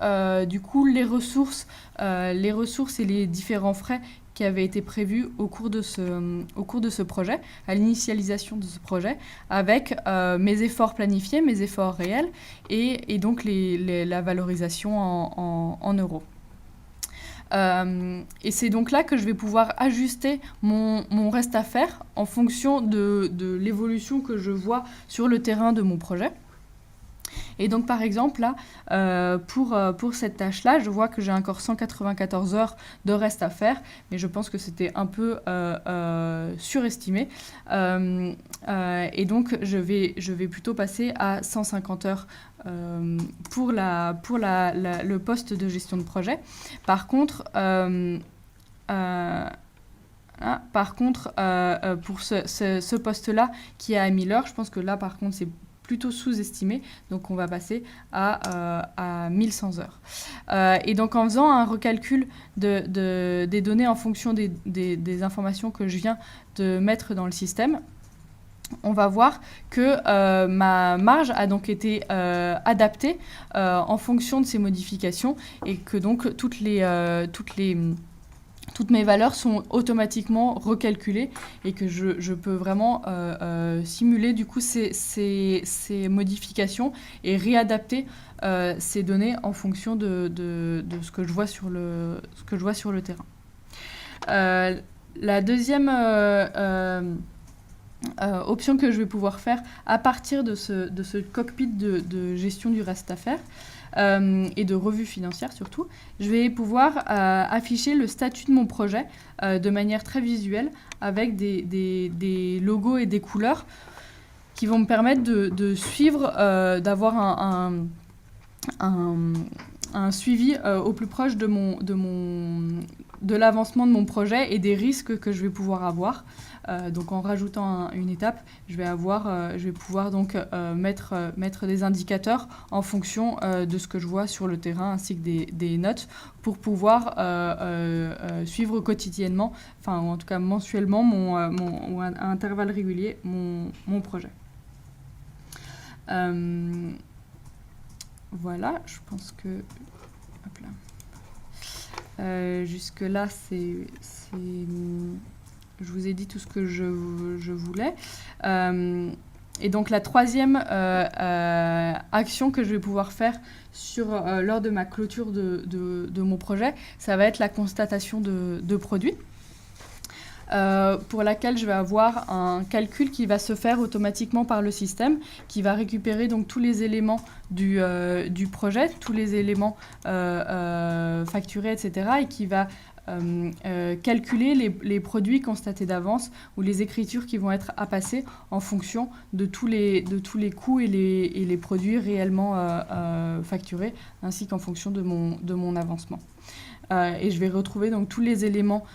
du coup les ressources et les différents frais qui avaient été prévus au cours de ce projet, à l'initialisation de ce projet, avec mes efforts planifiés, mes efforts réels, et donc la valorisation en euros. Et c'est donc là que je vais pouvoir ajuster mon reste à faire en fonction de l'évolution que je vois sur le terrain de mon projet. Et donc, par exemple, là, pour cette tâche-là, je vois que j'ai encore 194 heures de reste à faire, mais je pense que c'était un peu surestimé. Et donc, je vais plutôt passer à 150 heures pour le poste de gestion de projet. Par contre, pour ce poste-là qui est à 1000 heures, je pense que là, par contre, c'est plutôt sous-estimé, donc on va passer à 1100 heures. Et donc en faisant un recalcul des données en fonction des informations que je viens de mettre dans le système, on va voir que ma marge a donc été adaptée en fonction de ces modifications et que donc toutes mes valeurs sont automatiquement recalculées et que je peux vraiment simuler du coup ces modifications et réadapter ces données en fonction de ce que je vois sur le terrain. La deuxième option que je vais pouvoir faire à partir de ce cockpit de gestion du reste à faire, et de revue financière surtout, je vais pouvoir afficher le statut de mon projet de manière très visuelle avec des logos et des couleurs qui vont me permettre de suivre, d'avoir un suivi au plus proche de l'avancement de mon projet et des risques que je vais pouvoir avoir. Donc en rajoutant une étape, je vais pouvoir donc mettre des indicateurs en fonction de ce que je vois sur le terrain ainsi que des notes pour pouvoir suivre quotidiennement, enfin en tout cas mensuellement ou à intervalles réguliers mon projet. Voilà, je pense que hop là. Jusque là je vous ai dit tout ce que je voulais. Et donc la troisième action que je vais pouvoir faire lors de ma clôture de mon projet, ça va être la constatation de produits. Pour laquelle je vais avoir un calcul qui va se faire automatiquement par le système, qui va récupérer donc tous les éléments du projet, tous les éléments facturés, etc. et qui va calculer les produits constatés d'avance ou les écritures qui vont être à passer en fonction de tous les coûts et les produits réellement facturés, ainsi qu'en fonction de mon avancement. Et je vais retrouver donc tous les éléments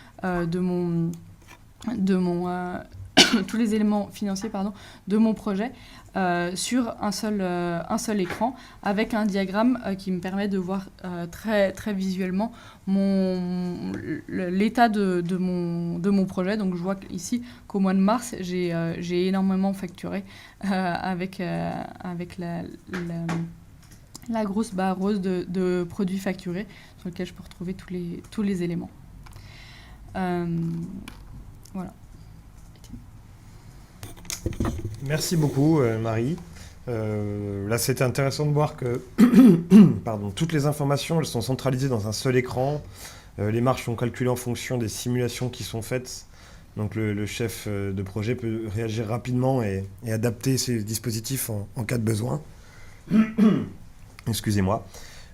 tous les éléments financiers de mon projet sur un seul écran, avec un diagramme qui me permet de voir très, très visuellement l'état de mon projet. Donc je vois ici qu'au mois de mars, j'ai énormément facturé avec la grosse barre rose de produits facturés sur lequel je peux retrouver tous les éléments. Voilà. Merci beaucoup, Marie. Là, c'était intéressant de voir que toutes les informations, elles sont centralisées dans un seul écran. Les marges sont calculées en fonction des simulations qui sont faites. Donc, le chef de projet peut réagir rapidement et adapter ses dispositifs en cas de besoin. Excusez-moi.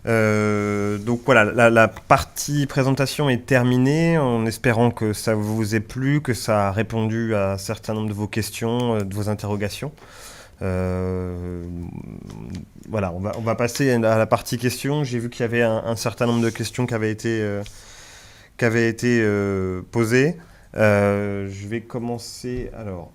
Donc voilà, la partie présentation est terminée, en espérant que ça vous ait plu, que ça a répondu à un certain nombre de vos questions, de vos interrogations. Voilà, on va passer à la partie questions. J'ai vu qu'il y avait un certain nombre de questions qui avaient été posées. Je vais commencer alors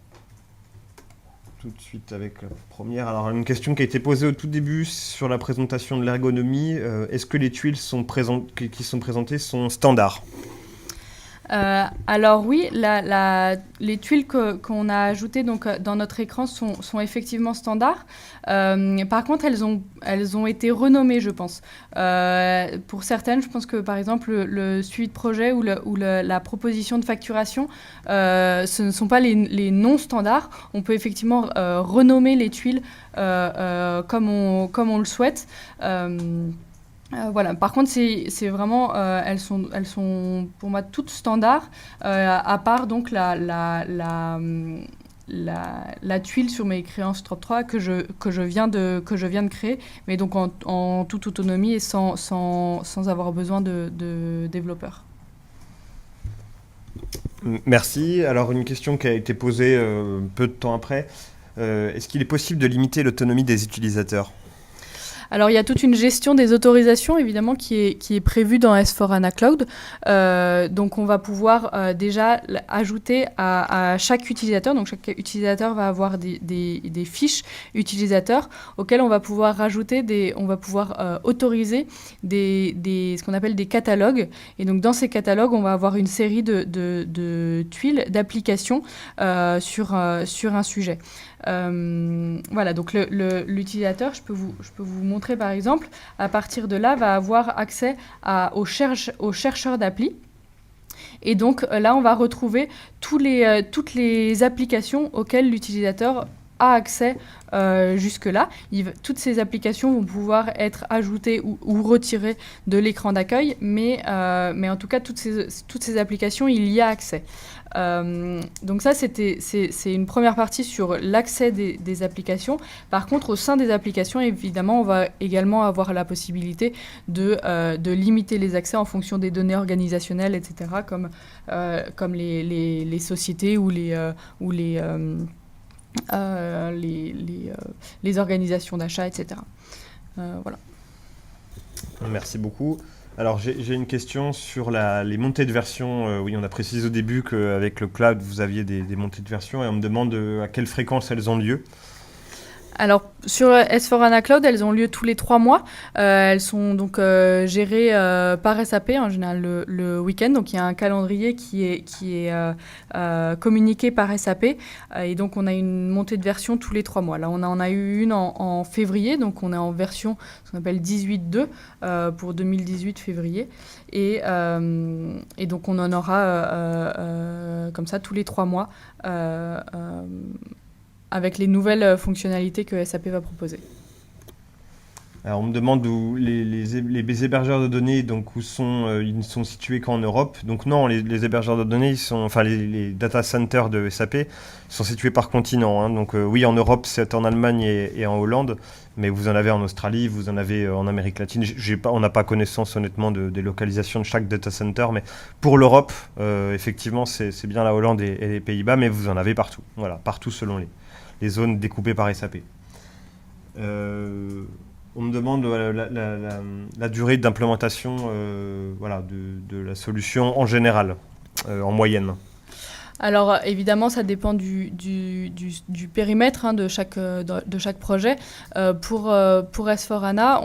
tout de suite avec la première. Alors, une question qui a été posée au tout début sur la présentation de l'ergonomie. Est-ce que les tuiles qui sont présentées sont standards ? Alors oui, les tuiles qu'on a ajoutées donc, dans notre écran sont effectivement standards. Par contre, elles ont été renommées, je pense. Pour certaines, je pense que par exemple le suivi de projet ou la proposition de facturation, ce ne sont pas les non standards. On peut effectivement renommer les tuiles comme on le souhaite. Voilà. Par contre, c'est vraiment, elles sont pour moi toutes standards, à part donc la tuile sur mes créances Trop 3 que je viens de créer, mais donc en toute autonomie et sans avoir besoin de développeurs. Merci. Alors, une question qui a été posée peu de temps après. Est-ce qu'il est possible de limiter l'autonomie des utilisateurs ? Alors, il y a toute une gestion des autorisations, évidemment, qui est prévue dans S4HANA Cloud. Donc, on va pouvoir déjà ajouter à chaque utilisateur. Donc, chaque utilisateur va avoir des fiches utilisateurs auxquelles on va pouvoir rajouter on va pouvoir autoriser ce qu'on appelle des catalogues. Et donc, dans ces catalogues, on va avoir une série de tuiles, d'applications sur un sujet. Voilà, donc l'utilisateur, je peux vous montrer par exemple, à partir de là, va avoir accès au chercheur d'appli. Et donc là, on va retrouver toutes les applications auxquelles l'utilisateur a accès jusque-là. Toutes ces applications vont pouvoir être ajoutées ou retirées de l'écran d'accueil, mais en tout cas, toutes ces applications, il y a accès. Donc ça, c'est une première partie sur l'accès des applications. Par contre, au sein des applications, évidemment, on va également avoir la possibilité de limiter les accès en fonction des données organisationnelles, etc., comme les sociétés ou les organisations d'achat, etc. Voilà. Merci beaucoup. Alors, j'ai une question sur les montées de version. Oui, on a précisé au début qu'avec le cloud, vous aviez des montées de version et on me demande à quelle fréquence elles ont lieu. Alors, sur S4HANA Cloud, elles ont lieu tous les 3 mois. Elles sont donc gérées par SAP, en général le week-end. Donc, il y a un calendrier qui est communiqué par SAP. Et donc, on a une montée de version tous les 3 mois. Là, on en a eu une en février. Donc, on est en version, ce qu'on appelle 18.2 pour 2018 février. Et donc, on en aura comme ça tous les 3 mois avec les nouvelles fonctionnalités que SAP va proposer. Alors, on me demande où les hébergeurs de données, donc ils ne sont situés qu'en Europe. Donc non, les hébergeurs de données, enfin les data centers de SAP sont situés par continent, hein. Donc oui, en Europe, c'est en Allemagne et en Hollande, mais vous en avez en Australie, vous en avez en Amérique latine. On n'a pas connaissance honnêtement des localisations de chaque data center, mais pour l'Europe, effectivement, c'est bien la Hollande et les Pays-Bas, mais vous en avez partout. Voilà, partout selon les zones découpées par SAP. Euh, on me demande voilà, la durée d'implémentation voilà, de la solution en général, en moyenne. Alors évidemment, ça dépend du périmètre hein, de chaque projet. Pour S4HANA,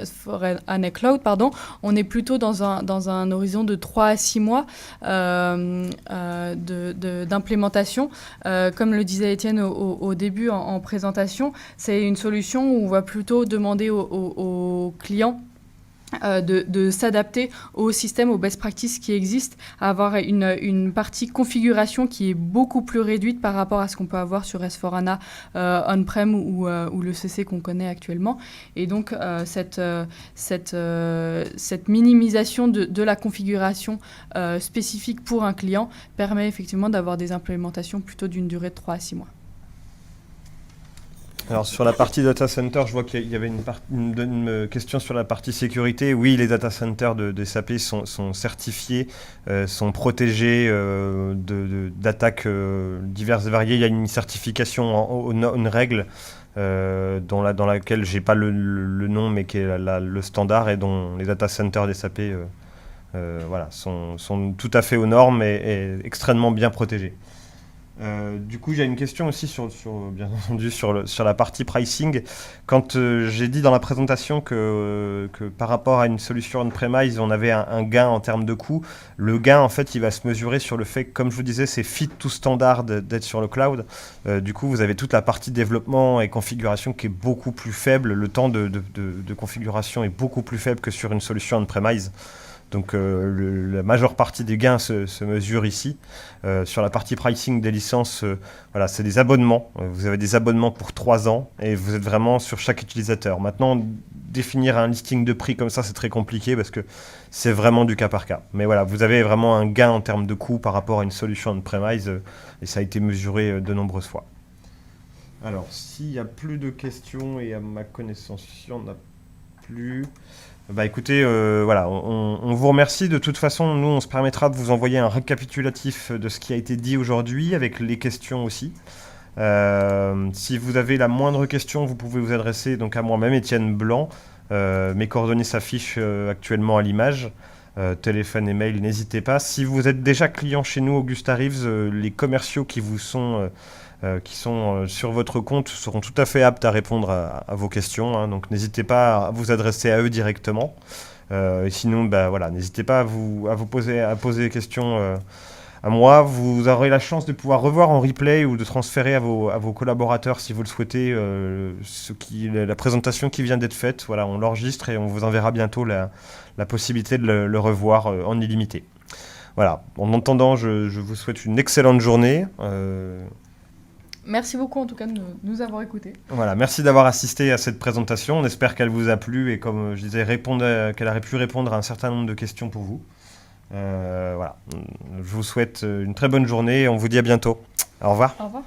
S4HANA Cloud, pardon, on est plutôt dans un horizon de 3 à 6 mois d'implémentation. Comme le disait Étienne au début en présentation, c'est une solution où on va plutôt demander aux clients de s'adapter au système, aux best practices qui existent, à avoir une partie configuration qui est beaucoup plus réduite par rapport à ce qu'on peut avoir sur S4HANA on-prem ou le CC qu'on connaît actuellement. Et donc, cette minimisation de la configuration spécifique pour un client permet effectivement d'avoir des implémentations plutôt d'une durée de 3 à 6 mois. Alors sur la partie data center, je vois qu'il y avait une question sur la partie sécurité. Oui, les data centers de SAP sont certifiés, sont protégés d'attaques diverses et variées. Il y a une certification, une règle dans laquelle j'ai pas le nom, mais qui est le standard et dont les data centers des SAP voilà, sont tout à fait aux normes et extrêmement bien protégés. Du coup, j'ai une question aussi bien entendu, sur la partie pricing. Quand j'ai dit dans la présentation que par rapport à une solution on-premise, on avait un gain en termes de coût, le gain, en fait, il va se mesurer sur le fait que, comme je vous disais, c'est fit to standard d'être sur le cloud. Du coup, vous avez toute la partie développement et configuration qui est beaucoup plus faible. Le temps de configuration est beaucoup plus faible que sur une solution on-premise. Donc la majeure partie des gains se mesure ici. Sur la partie pricing des licences, voilà, c'est des abonnements. Vous avez des abonnements pour 3 ans et vous êtes vraiment sur chaque utilisateur. Maintenant, définir un listing de prix comme ça, c'est très compliqué parce que c'est vraiment du cas par cas. Mais voilà, vous avez vraiment un gain en termes de coût par rapport à une solution on-premise et ça a été mesuré de nombreuses fois. Alors, s'il n'y a plus de questions et à ma connaissance, il n'y en a plus. Bah écoutez, voilà, on vous remercie. De toute façon, nous, on se permettra de vous envoyer un récapitulatif de ce qui a été dit aujourd'hui, avec les questions aussi. Si vous avez la moindre question, vous pouvez vous adresser donc à moi-même, Étienne Blanc. Mes coordonnées s'affichent actuellement à l'image. Téléphone et mail, n'hésitez pas. Si vous êtes déjà client chez nous, Augusta Reeves, les commerciaux qui sont sur votre compte seront tout à fait aptes à répondre à vos questions, hein. Donc n'hésitez pas à vous adresser à eux directement. Sinon, bah, voilà, n'hésitez pas à poser des questions à moi. Vous aurez la chance de pouvoir revoir en replay ou de transférer à vos collaborateurs, si vous le souhaitez, la présentation qui vient d'être faite. Voilà, on l'enregistre et on vous enverra bientôt la possibilité de le revoir en illimité. Voilà, en attendant, je vous souhaite une excellente journée. Merci beaucoup en tout cas de nous avoir écoutés. Voilà, merci d'avoir assisté à cette présentation. On espère qu'elle vous a plu et, comme je disais, qu'elle aurait pu répondre à un certain nombre de questions pour vous. Voilà, je vous souhaite une très bonne journée et on vous dit à bientôt. Au revoir. Au revoir.